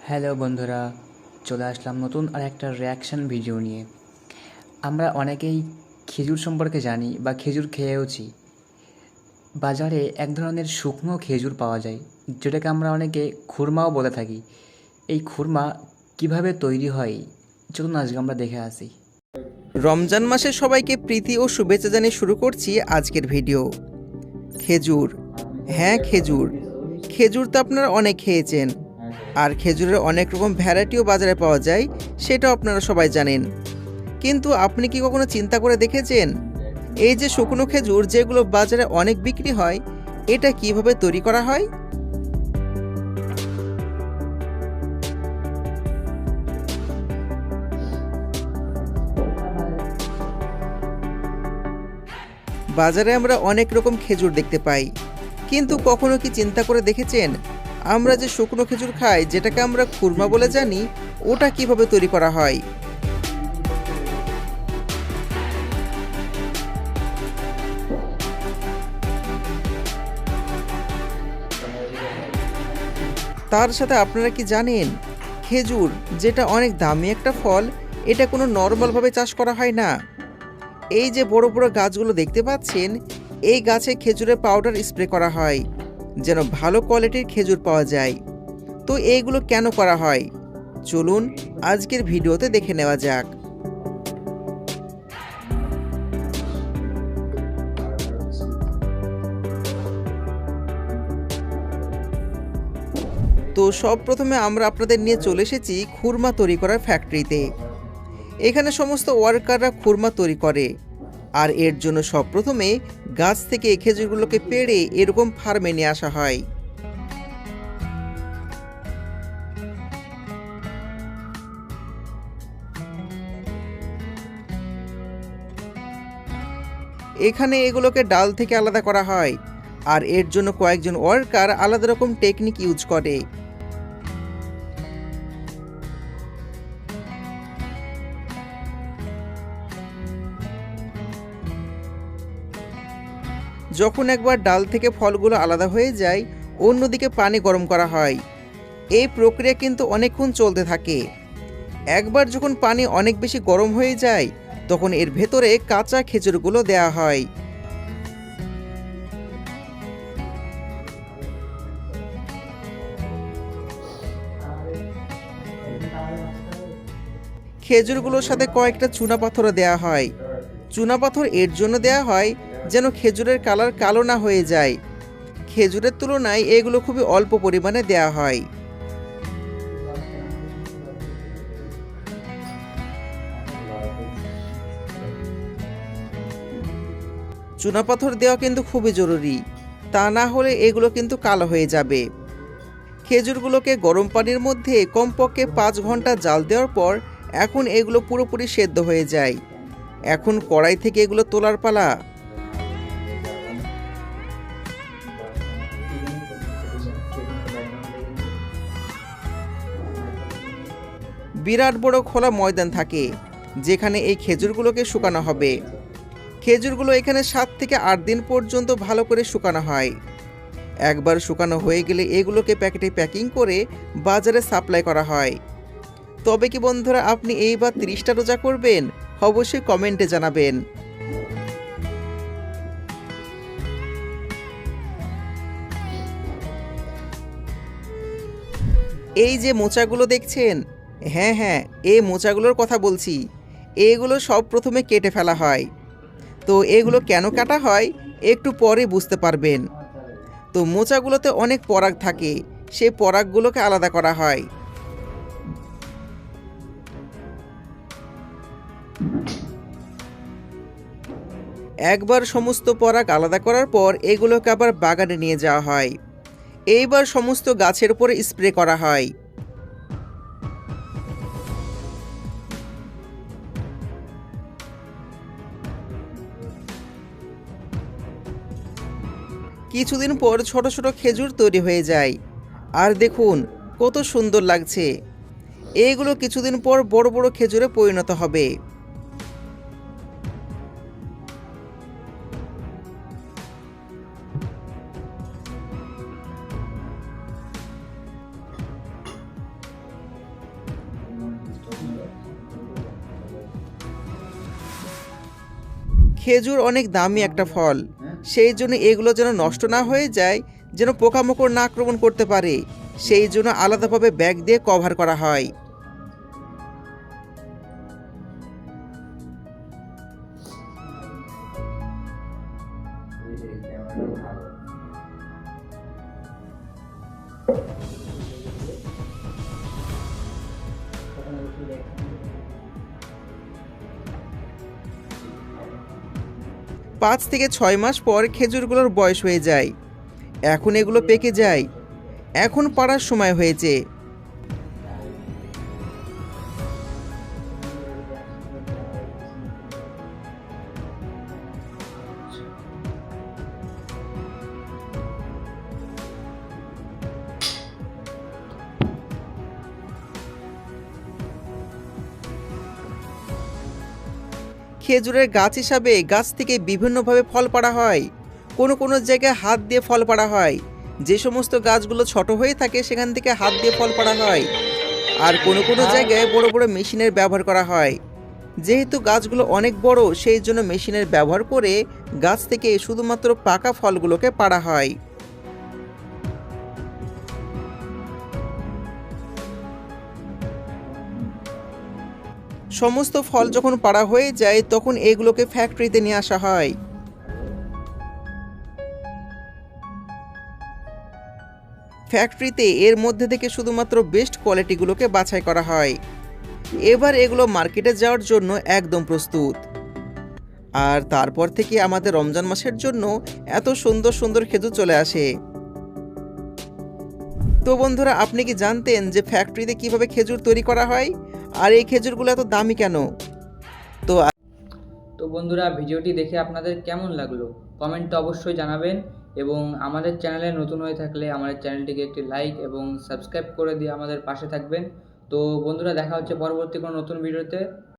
Hello বন্ধুরা, চলে আসলাম নতুন আর একটা রিয়াকশান ভিডিও নিয়ে। আমরা অনেকেই খেজুর সম্পর্কে জানি বা খেজুর খেয়েওছি। বাজারে এক ধরনের শুকনো খেজুর পাওয়া যায়, যেটাকে আমরা অনেকে খুরমাও বলে থাকি। এই খুরমা কিভাবে তৈরি হয়, চলুন আজকে আমরা দেখে আসি। রমজান মাসে সবাইকে প্রীতি ও শুভেচ্ছা জানিয়ে শুরু করছি আজকের ভিডিও। খেজুর, হ্যাঁ খেজুর। খেজুর তো আপনারা অনেক খেয়েছেন, আর খেজুরের অনেক রকম ভ্যারাইটিও বাজারে পাওয়া যায়, সেটাও আপনারা সবাই জানেন। কিন্তু আপনি কি কখনো চিন্তা করে দেখেছেন, এই যে শুকনো খেজুর যেগুলো বাজারে অনেক বিক্রি হয়, এটা কিভাবে তৈরি করা হয়? বাজারে আমরা অনেক রকম খেজুর দেখতে পাই, কিন্তু কখনো কি চিন্তা করে দেখেছেন, আমরা যে শুকনো খেজুর খাই, যেটাকে আমরা খুরমা বলে জানি, ওটা কিভাবে তৈরি করা হয়? তার সাথে আপনারা কি জানেন, খেজুর যেটা অনেক দামি একটা ফল, এটা কোনো নর্মালভাবে চাষ করা হয় না। এই যে বড় বড় গাছগুলো দেখতে পাচ্ছেন, এই গাছে খেজুরের পাউডার স্প্রে করা হয় যেন ভালো কোয়ালিটির খেজুর পাওয়া যায়। তো এইগুলো কেন করা হয়, চলুন আজকের ভিডিওতে দেখে নেওয়া যাক। তো সব প্রথমে আমরা আপনাদের নিয়ে চলে এসেছি খুরমা তৈরি করার ফ্যাক্টরিতে। এখানে সমস্ত ওয়ার্কাররা খুরমা তৈরি করে, আর এর জন্য সব প্রথমে গাছ থেকে এই খেজুরগুলোকে পেড়ে এরকম ফার্মে নিয়ে আসা হয়। এখানে এগুলোকে ডাল থেকে আলাদা করা হয়, আর এর জন্য কয়েকজন ওয়ার্কার আলাদা রকম টেকনিক ইউজ করে। যখন একবার ডাল থেকে ফলগুলো আলাদা হয়ে যায়, অন্যদিকে পানি গরম করা হয়। এই প্রক্রিয়া কিন্তু অনেকক্ষণ চলতে থাকে। একবার যখন পানি অনেক বেশি গরম হয়ে যায়, তখন এর ভেতরে কাঁচা খেজুরগুলো দেয়া হয়। খেজুরগুলোর সাথে কয়েকটা চুনাপাথরও দেয়া হয়। চুনাপাথর এর জন্য দেয়া হয় যেন খেজুরের কালার কালো না হয়ে যায়। খেজুরের তুলনায় এগুলো খুবই অল্প পরিমাণে দেয়া হয়। চুনাপাথর দেওয়া কিন্তু খুবই জরুরি, তা না হলে এগুলো কিন্তু কালো হয়ে যাবে। খেজুরগুলোকে গরম পানির মধ্যে কমপক্ষে 5 ঘন্টা জাল দেওয়ার পর এখন এগুলো পুরোপুরি সেদ্ধ হয়ে যায়। এখন কড়াই থেকে এগুলো তোলার পালা। বিরাট বড় খোলা ময়দান থাকে, যেখানে এই খেজুরগুলোকে শুকানো হবে। খেজুরগুলো এখানে 7 থেকে 8 দিন পর্যন্ত ভালো করে শুকানো হয়। একবার শুকানো হয়ে গেলে এগুলোকে প্যাকেটে প্যাকিং করে বাজারে সাপ্লাই করা হয়। তবে কি বন্ধুরা, আপনি এইবার 30টা রোজা করবেন? অবশ্যই কমেন্টে জানাবেন। এই যে মোচাগুলো দেখছেন, হ্যাঁ হ্যাঁ, এই মোচাগুলোর কথা বলছি। এগুলো সব প্রথমে কেটে ফেলা হয়। তো এগুলো কেন কাটা হয় একটু পরে বুঝতে পারবেন। তো মোচাগুলোতে অনেক পরাগ থাকে, সেই পরাগগুলোকে আলাদা করা হয়। একবার সমস্ত পরাগ আলাদা করার পর এগুলোকে আবার বাগানে নিয়ে যাওয়া হয়। এইবার সমস্ত গাছের উপরে স্প্রে করা হয়। কিছুদিন পর ছোট ছোট খেজুর তৈরি হয়ে যায়, আর দেখুন কত সুন্দর লাগছে। এইগুলো কিছুদিন পর বড় বড় খেজুরে পরিণত হবে। খেজুর অনেক দামি একটা ফল, সেই জন্য এগুলো যেন নষ্ট না হয়ে যায়, যেন পোকামাকড় না আক্রমণ করতে পারে, সেই জন্য আলাদাভাবে ব্যাগ দিয়ে কভার করা হয়। পাঁচ থেকে 6 মাস পর খেজুরগুলোর বয়স হয়ে যায়। এখন এগুলো পেকে যায়। এখন পাড়ার সময় হয়েছে। খেজুরের গাছ হিসাবে গাছ থেকে বিভিন্নভাবে ফল পাড়া হয়। কোনো কোনো জায়গায় হাত দিয়ে ফল পাড়া হয়। যে সমস্ত গাছগুলো ছোট হয়ে থাকে সেখান থেকে হাত দিয়ে ফল পাড়া হয়। আর কোনো কোনো জায়গায় বড় বড় মেশিনের ব্যবহার করা হয়। যেহেতু গাছগুলো অনেক বড়, সেই জন্য মেশিনের ব্যবহার করে গাছ থেকে শুধুমাত্র পাকা ফলগুলোকে পাড়া হয়। সমস্ত ফল যখন পাড়া হয়ে যায় তখন এগুলোকে ফ্যাক্টরিতে নিয়ে আসা হয়। ফ্যাক্টরিতে এর মধ্যে থেকে শুধুমাত্র বেস্ট কোয়ালিটিগুলোকে বাছাই করা হয়। এবার এগুলো মার্কেটে যাওয়ার জন্য একদম প্রস্তুত। আর তারপর থেকে আমাদের রমজান মাসের জন্য এত সুন্দর সুন্দর খেজুর চলে আসে। তো বন্ধুরা, আপনি কি জানতেন যে ফ্যাক্টরিতে কিভাবে খেজুর তৈরি করা হয় আর এই খেজুরগুলো এত দামি কেন? তো তো বন্ধুরা, ভিডিওটি দেখে আপনাদের কেমন লাগলো কমেন্টে অবশ্যই জানাবেন, এবং আমাদের চ্যানেলে নতুন হয়ে থাকলে আমাদের চ্যানেলটিকে একটি লাইক এবং সাবস্ক্রাইব করে দিয়ে আমাদের পাশে থাকবেন। তো বন্ধুরা, দেখা হচ্ছে পরবর্তী কোনো নতুন ভিডিওতে।